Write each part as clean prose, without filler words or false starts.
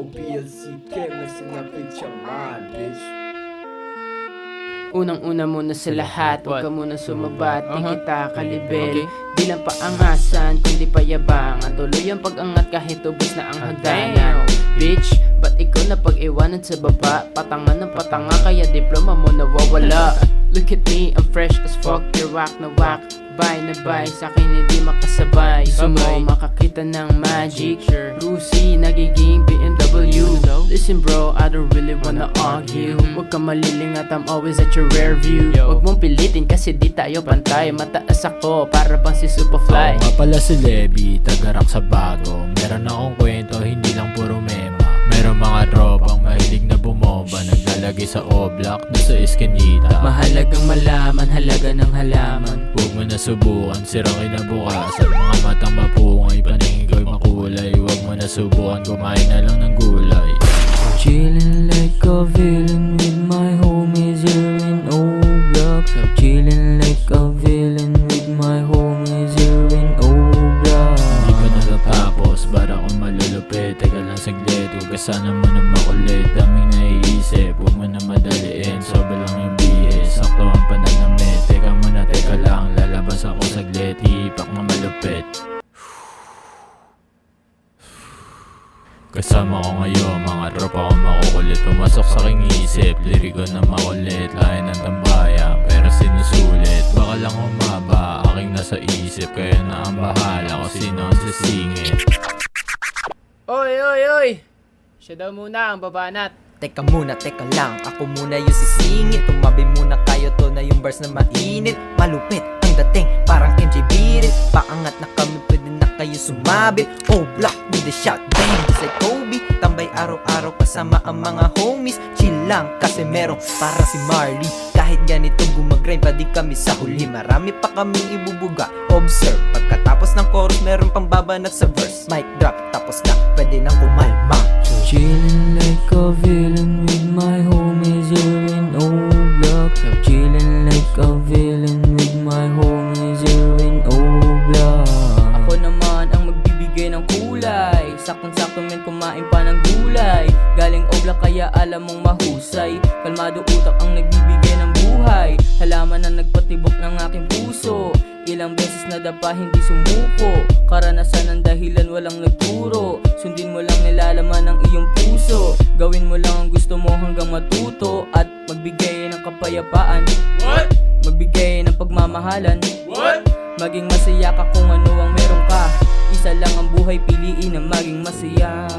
o BLCK, mas sinapit siya man, bitch. Unang-una muna sa lahat, huwag ka muna sumabat, di kita kalibel. Di lang paangasan, kundi payabangan. Tuloy ang pag-angat kahit ubos na ang hagdanan. Bitch, ba't ikaw na pag-iwanan sa baba? Patangan ng patanga, kaya diploma mo nawawala. Look at me, I'm fresh as fuck, you're whack na whack. Bye na bye, sa'kin hindi makasabay. Gusto mo makakita ng magic, Lucy, nagiging BMW. Listen bro, I don't really wanna argue. Huwag ka malilingat, I'm always at your rear view. Huwag mong pilitin kasi di tayo pantay. Mataas ako, para bang si Superfly. Nga pala si Levi, tagarak sa bago. Meron akong kwento, hindi lang puro mema. Meron mga tropang mahilig na bumomba, naglalagay sa oblak na sa eskinita. Mahalagang malaman, halaga ng halaman. Huwag mo na subukan, sirang kinabukasan. Mga matang mapungay, paningin ko'y makulay. Huwag mo na subukan, kumain na lang ng gulay. Chillin' like a villain with my homies here in Oblak. Chillin' like a villain with my homies here in Oblak. Hindi pa natatapos, para kung malulupit. Teka lang saglit, huwag ka sana mo na makulit. Daming naiisip, huwag mo na madaliin. Soba lang yung bihis, sakto ang pananamit. Teka muna, teka lang, lalabas ako saglit. Hihipak na malupit. Kasama ko ngayon, mga tropa ko makukulit. Pumasok sa aking isip, liriko na makulit. Lain ng tambayan, pero sinusulit. Baka lang humaba, aking nasa isip. Kaya na ang bahala kung sino ang sisingit. Oy, oy, oy! Siya daw muna ang babanat. Teka muna, teka lang, ako muna yung sisingit. Tumabi muna kayo, to na yung bars na mainit. Malupit ang dating, parang MJ Birit. Paangat na kami, pwede na kayo sumabit. Oh, block with the shot, bang, just like Kobe. Tambay araw-araw kasama ang mga homies. Chill lang, kasi merong para si Marley. Kahit ganito gumagrind, pa di kami sa huli. Marami pa kaming ibubuga, observe. Pagkatapos ng chorus, meron pang babanat sa verse. Mic drop, tapos na, pwede nang kumalma. Chillin' like a villain with my homies here in Oblak. Chillin' like a villain with my homies here in Oblak. Ako naman ang magbibigay ng kulay. Saktong-sakto men kumain pa ng gulay. Galing Oblak kaya alam mong mahusay. Kalmado utak ang nagbibigay ng buhay. Halaman na nagpatibok ng aking puso. Ilang beses na dapa hindi sumuko. Karanasan ang dahilan walang nagturo. Sundin mo lang nilalaman ng iyong puso. Gawin mo lang ang gusto mo hanggang matuto. At magbigay ng kapayapaan. What? Magbigay ng pagmamahalan. What? Maging masaya ka kung ano ang meron ka. Isa lang ang buhay, piliin na maging masaya.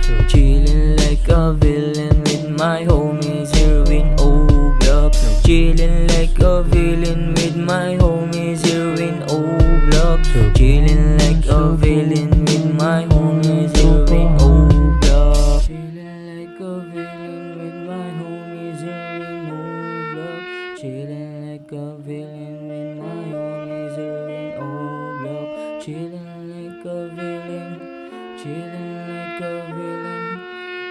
So chillin' like a villain with my homies here in Oblak. So chillin' like a villain with my homies here in Oblak. So chillin' like a villain with my homies here in Oblak. Chillin' like a villain with my homies here in Oblak. Chillin' like a villain with my homies here in Oblak. Chillin' like a villain. Chillin' like a villain.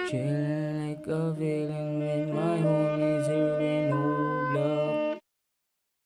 Chillin' like a villain.